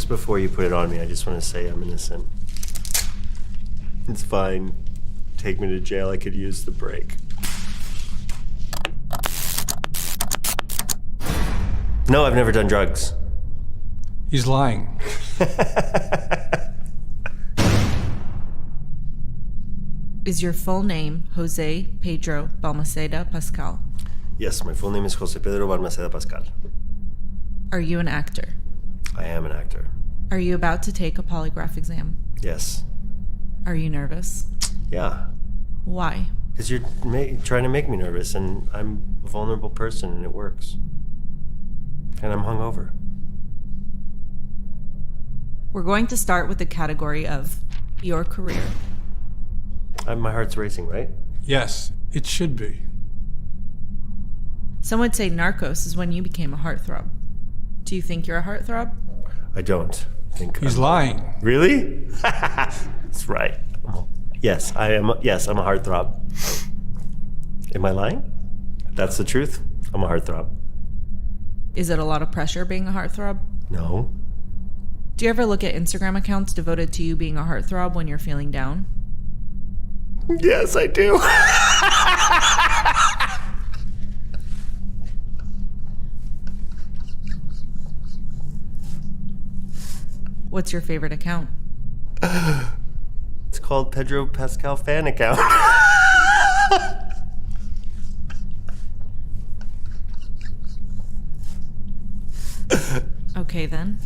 Just before you put it on me, I just want to say I'm innocent. It's fine. Take me to jail. I could use the break. No, I've never done drugs. He's lying. Is your full name Jose Pedro Pascal? Yes, my full name is Jose Pedro Pascal. Are you an actor? I am an actor. Are you about to take a polygraph exam? Yes. Are you nervous? Yeah. Why? Because you're trying to make me nervous, and I'm a vulnerable person, and it works. And I'm hungover. We're going to start with the category of your career. My heart's racing, right? Yes, it should be. Some would say Narcos is when you became a heartthrob. Do you think you're a heartthrob? I don't think He's lying. Really? That's right. Yes, I am. Yes, I'm a heartthrob. Am I lying? That's the truth. I'm a heartthrob. Is it a lot of pressure being a heartthrob? No. Do you ever look at Instagram accounts devoted to you being a heartthrob when you're feeling down? Yes, I do. What's your favorite account? It's called Pedro Pascal fan account. Okay, then.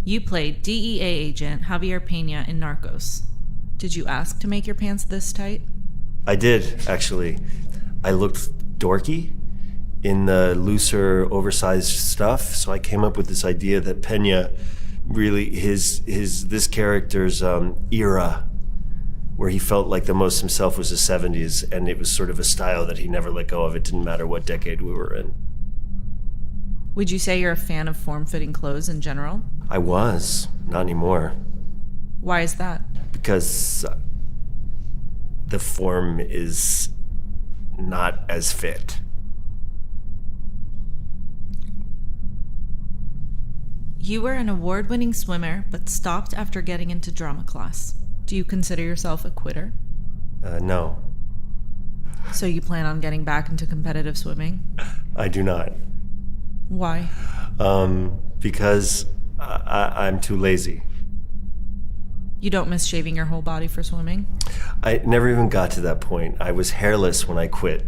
You played DEA agent Javier Pena in Narcos. Did you ask to make your pants this tight? I did, actually. I looked dorky in the looser, oversized stuff, so I came up with this idea that Pena really, this character's era, where he felt like the most himself, was the 70s, and it was sort of a style that he never let go of. It didn't matter what decade we were in. Would you say you're a fan of form-fitting clothes in general? I was, not anymore. Why is that? Because the form is not as fit. You were an award-winning swimmer, but stopped after getting into drama class. Do you consider yourself a quitter? No. So you plan on getting back into competitive swimming? I do not. Why? Because I'm too lazy. You don't miss shaving your whole body for swimming? I never even got to that point. I was hairless when I quit.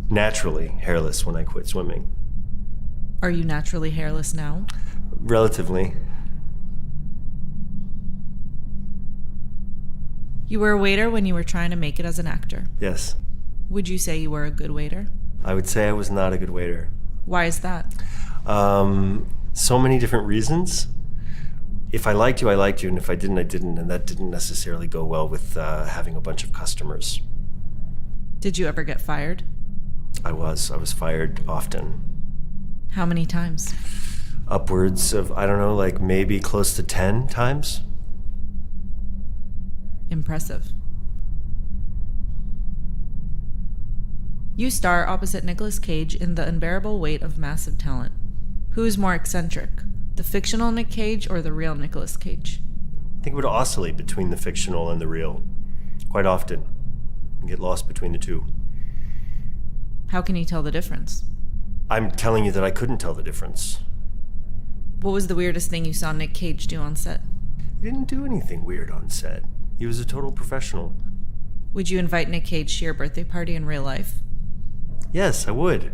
Naturally hairless when I quit swimming. Are you naturally hairless now? Relatively. You were a waiter when you were trying to make it as an actor. Yes. Would you say you were a good waiter? I would say I was not a good waiter. Why is that? So many different reasons. If I liked you, I liked you, and if I didn't, I didn't, and that didn't necessarily go well with having a bunch of customers. Did you ever get fired? I was fired often. How many times? Upwards of, I don't know, like maybe close to 10 times. Impressive. You star opposite Nicolas Cage in The Unbearable Weight of Massive Talent. Who is more eccentric, the fictional Nick Cage or the real Nicolas Cage? I think it would oscillate between the fictional and the real quite often and get lost between the two. How can you tell the difference? I'm telling you that I couldn't tell the difference. What was the weirdest thing you saw Nick Cage do on set? He didn't do anything weird on set. He was a total professional. Would you invite Nick Cage to your birthday party in real life? Yes, I would.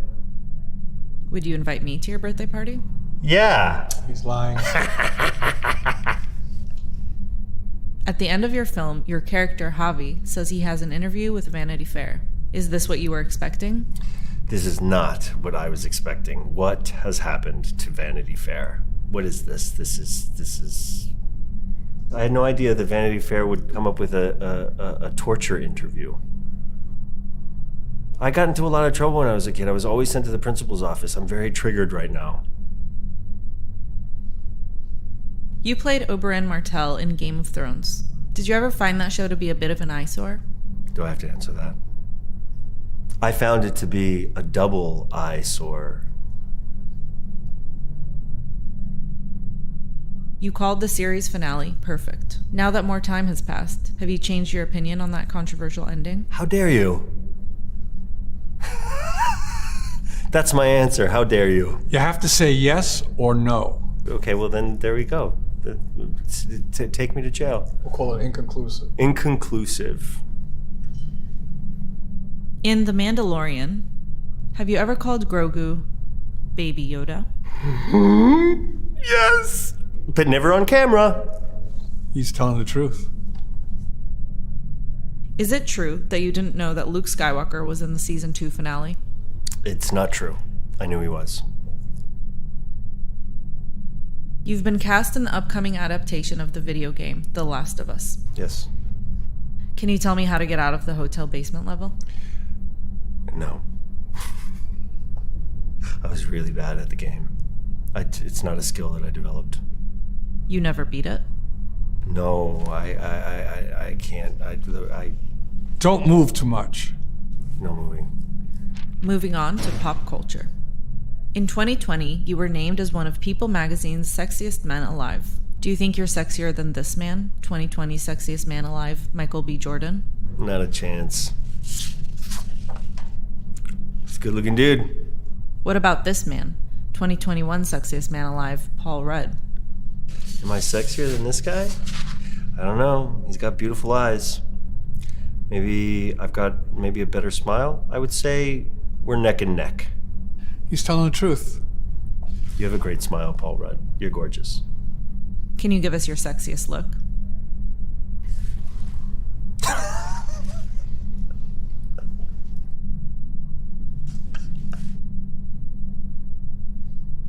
Would you invite me to your birthday party? Yeah. He's lying. At the end of your film, your character, Javi, says he has an interview with Vanity Fair. Is this what you were expecting? This is not what I was expecting. What has happened to Vanity Fair? What is this? This is... I had no idea that Vanity Fair would come up with a torture interview. I got into a lot of trouble when I was a kid. I was always sent to the principal's office. I'm very triggered right now. You played Oberyn Martell in Game of Thrones. Did you ever find that show to be a bit of an eyesore? Do I have to answer that? I found it to be a double eyesore. You called the series finale perfect. Now that more time has passed, have you changed your opinion on that controversial ending? How dare you? That's my answer. How dare you? You have to say yes or no. Okay, well then there we go. Take me to jail. We'll call it inconclusive. Inconclusive. In The Mandalorian, have you ever called Grogu Baby Yoda? Yes! But never on camera. He's telling the truth. Is it true that you didn't know that Luke Skywalker was in the season 2 finale? It's not true. I knew he was. You've been cast in the upcoming adaptation of the video game, The Last of Us. Yes. Can you tell me how to get out of the hotel basement level? No. I was really bad at the game. It's not a skill that I developed. You never beat it? No, I can't. Don't move too much. No moving. Moving on to pop culture. In 2020, you were named as one of People magazine's sexiest men alive. Do you think you're sexier than this man, 2020 sexiest man alive, Michael B. Jordan? Not a chance. He's a good-looking dude. What about this man, 2021 sexiest man alive, Paul Rudd? Am I sexier than this guy? I don't know. He's got beautiful eyes. Maybe I've got a better smile. I would say we're neck and neck. He's telling the truth. You have a great smile, Paul Rudd. You're gorgeous. Can you give us your sexiest look?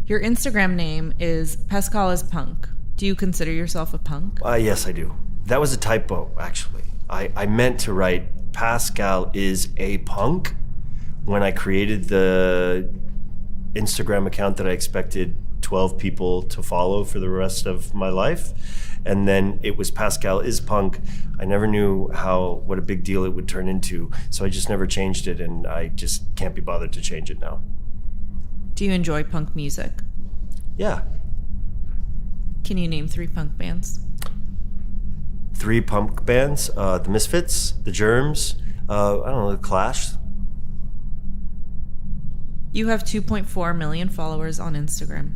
Your Instagram name is Pascal is Punk. Do you consider yourself a punk? Yes, I do. That was a typo, actually. I meant to write Pascal is a punk when I created the Instagram account that I expected 12 people to follow for the rest of my life. And then it was Pascal is punk. I never knew what a big deal it would turn into. So I just never changed it, and I just can't be bothered to change it now. Do you enjoy punk music? Yeah. Can you name 3 punk bands? 3 punk bands, the Misfits, the Germs, I don't know, the Clash. You have 2.4 million followers on Instagram.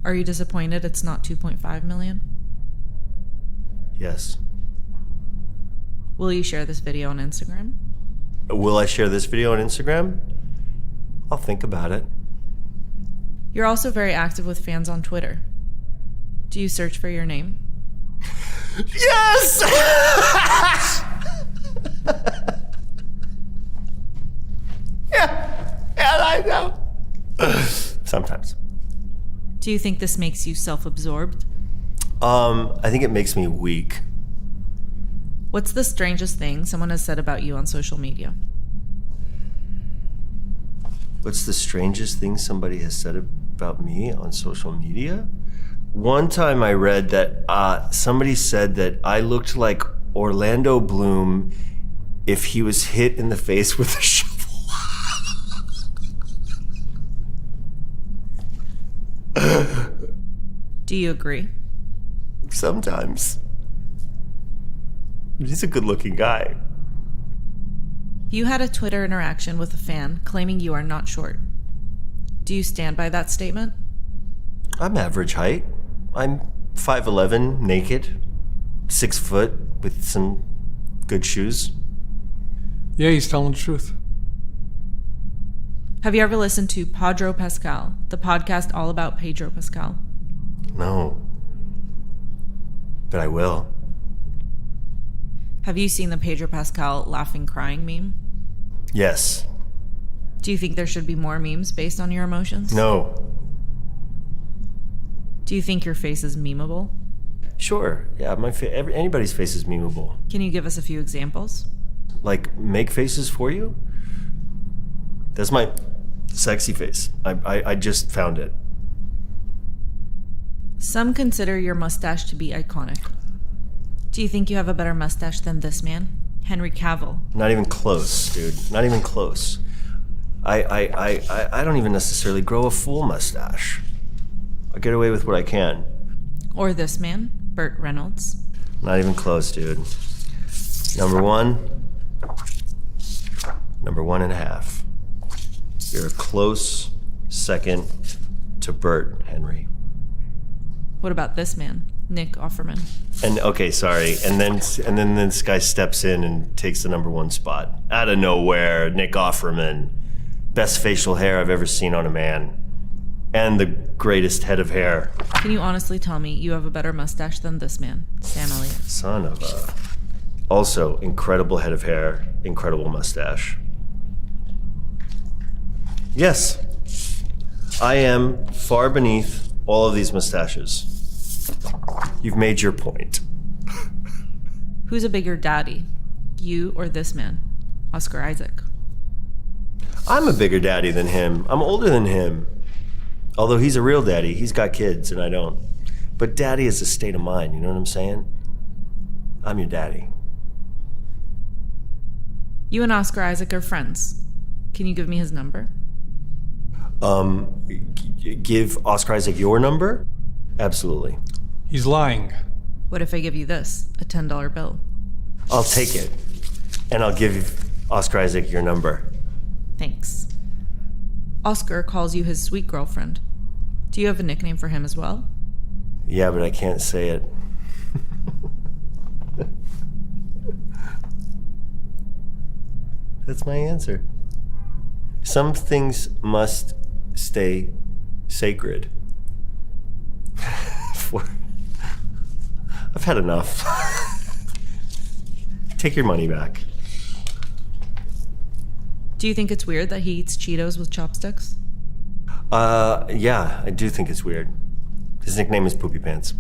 Are you disappointed it's not 2.5 million? Yes. Will you share this video on Instagram? Will I share this video on Instagram? I'll think about it. You're also very active with fans on Twitter. Do you search for your name? Yes! Yeah, I know. Sometimes. Do you think this makes you self-absorbed? I think it makes me weak. What's the strangest thing someone has said about you on social media? What's the strangest thing somebody has said about me on social media? One time I read that somebody said that I looked like Orlando Bloom if he was hit in the face with a shovel. Do you agree? Sometimes. He's a good-looking guy. You had a Twitter interaction with a fan claiming you are not short. Do you stand by that statement? I'm average height. I'm 5'11", naked, 6 foot, with some good shoes. Yeah, he's telling the truth. Have you ever listened to Pedro Pascal, the podcast all about Pedro Pascal? No. But I will. Have you seen the Pedro Pascal laughing crying meme? Yes. Do you think there should be more memes based on your emotions? No. Do you think your face is memeable? Sure. Yeah, anybody's face is memeable. Can you give us a few examples? Like, make faces for you? That's my sexy face. I just found it. Some consider your mustache to be iconic. Do you think you have a better mustache than this man, Henry Cavill? Not even close, dude. Not even close. I don't even necessarily grow a full mustache. I get away with what I can. Or this man, Burt Reynolds? Not even close, dude. Number one and a half. You're a close second to Burt, Henry. What about this man, Nick Offerman? And okay, sorry. And then this guy steps in and takes the number one spot. Out of nowhere, Nick Offerman. Best facial hair I've ever seen on a man. And the greatest head of hair. Can you honestly tell me you have a better mustache than this man, Sam Elliott? Son of a... Also, incredible head of hair, incredible mustache. Yes, I am far beneath all of these mustaches. You've made your point. Who's a bigger daddy, you or this man, Oscar Isaac? I'm a bigger daddy than him. I'm older than him. Although he's a real daddy. He's got kids and I don't. But daddy is a state of mind, you know what I'm saying? I'm your daddy. You and Oscar Isaac are friends. Can you give me his number? Give Oscar Isaac your number? Absolutely. He's lying. What if I give you this, a $10 bill? I'll take it. And I'll give Oscar Isaac your number. Thanks. Oscar calls you his sweet girlfriend. Do you have a nickname for him as well? Yeah, but I can't say it. That's my answer. Some things must stay sacred. I've had enough. Take your money back. Do you think it's weird that he eats Cheetos with chopsticks? Yeah, I do think it's weird. His nickname is Poopy Pants.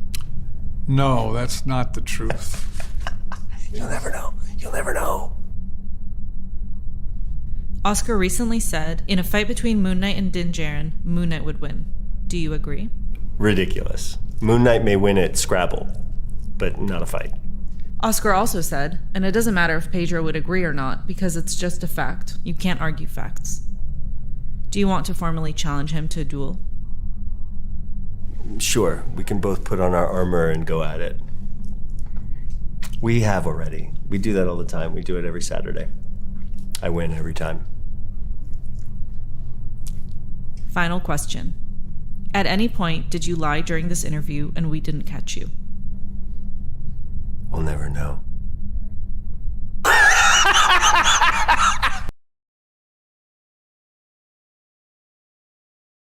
No, that's not the truth. You'll never know. You'll never know. Oscar recently said, in a fight between Moon Knight and Din Djarin, Moon Knight would win. Do you agree? Ridiculous. Moon Knight may win at Scrabble, but not a fight. Oscar also said, and it doesn't matter if Pedro would agree or not, because it's just a fact. You can't argue facts. Do you want to formally challenge him to a duel? Sure, we can both put on our armor and go at it. We have already. We do that all the time. We do it every Saturday. I win every time. Final question. At any point, did you lie during this interview and we didn't catch you? We'll never know.